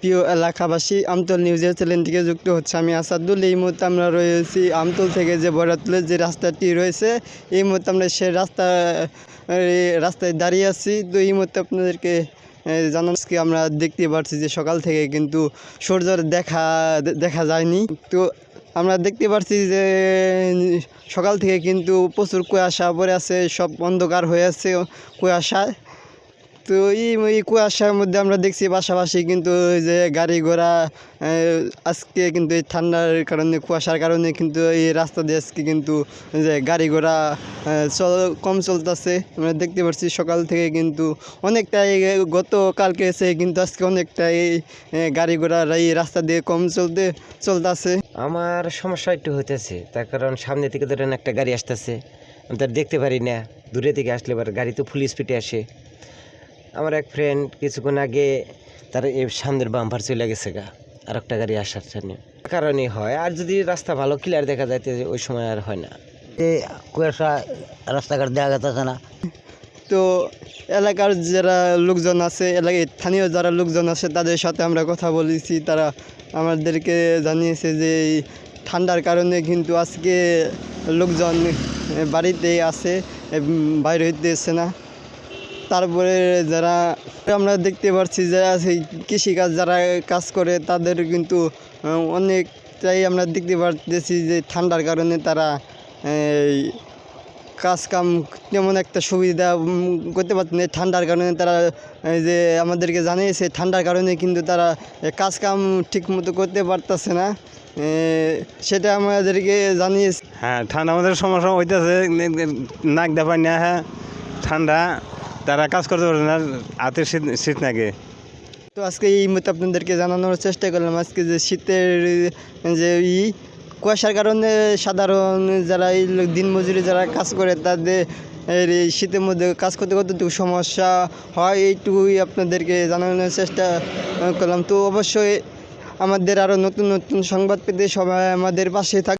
প্রিয় এলাকাবাসী, আমতল নিউজের চ্যানেলটিকে যুক্ত হচ্ছে আমি আসাদুল। এই মুহূর্তে আমরা রয়েছি আমতল থেকে যে বড়াতলের যে রাস্তাটি রয়েছে, এই মুহূর্তে আমরা সে রাস্তায় দাঁড়িয়ে আছি। তো এই মুহূর্তে আপনাদেরকে জানাচ্ছি, আমরা দেখতে পাচ্ছি যে সকাল থেকে কিন্তু সূর্যের দেখা যায়নি। তো আমরা দেখতে পাচ্ছি যে সকাল থেকে কিন্তু প্রচুর কুয়াশা পড়ে আছে, সব অন্ধকার হয়ে আছে কুয়াশায়। তো এই কুয়াশার মধ্যে আমরা দেখছি পাশাপাশি কিন্তু যে গাড়ি ঘোড়া আজকে কিন্তু এই ঠান্ডার কারণে কুয়াশার কারণে কিন্তু এই রাস্তা দিয়ে আজকে কিন্তু যে গাড়ি ঘোড়া কম চলতেছে। আমরা দেখতে পাচ্ছি সকাল থেকে কিন্তু অনেকটাই গতকালকে এসে কিন্তু আজকে অনেকটাই গাড়ি ঘোড়ার এই রাস্তা দিয়ে কম চলতেছে। আমার সমস্যা একটু হইতেছে, তার কারণ সামনে থেকে ধরেন একটা গাড়ি আসতেছে, আমি তার দেখতে পারি না। দূরে থেকে আসলে এবার গাড়ি তো ফুল স্পিডে আসে। আমার এক ফ্রেন্ড কিছুক্ষণ আগে তার এই সামনের বাম্পার চলে গেছে আর একটা গাড়ি আসার জন্য কারণেই হয়। আর যদি রাস্তা ভালো ক্লিয়ার দেখা যায় ওই সময় আর হয় না। এই কুয়াশা রাস্তাঘাট দেখা যাচ্ছে না। তো এলাকার যারা লোকজন আছে, স্থানীয় যারা লোকজন আছে তাদের সাথে আমরা কথা বলেছি। তারা আমাদেরকে জানিয়েছে যে এই ঠান্ডার কারণে কিন্তু আজকে লোকজন বাড়িতে আছে, বাইরে হইতেছে না। তারপরে যারা আমরা দেখতে পাচ্ছি যে কৃষিকাজ যারা কাজ করে তাদের কিন্তু অনেকটাই আমরা দেখতে পাচ্ছি যে ঠান্ডার কারণে তারা কাজ কাম তেমন একটা সুবিধা করতে পারছে না। ঠান্ডার কারণে তারা যে আমাদেরকে জানিয়েছে ঠান্ডার কারণে কিন্তু তারা কাজ কাম ঠিক মতো করতে পারতেছে না, সেটা আমাদেরকে জানিয়েছে। হ্যাঁ, ঠান্ডা আমাদের সমস্যা হইতেছে, নাক দেখায় না। হ্যাঁ, ঠান্ডা, তারা কাজ করতে পারে না, হাতের শীত নাকে। তো আজকে এই মতো আপনাদেরকে জানানোর চেষ্টা করলাম আজকে যে শীতের যে কুয়াশার কারণে সাধারণ যারা এই দিনমজুরি যারা কাজ করে তাদের এই শীতের মধ্যে কাজ করতে কতটুকু সমস্যা হয় এইটুকুই আপনাদেরকে জানানোর চেষ্টা করলাম। তো অবশ্যই আমাদের আরও নতুন নতুন সংবাদ পেতে সবাই আমাদের পাশে থাক।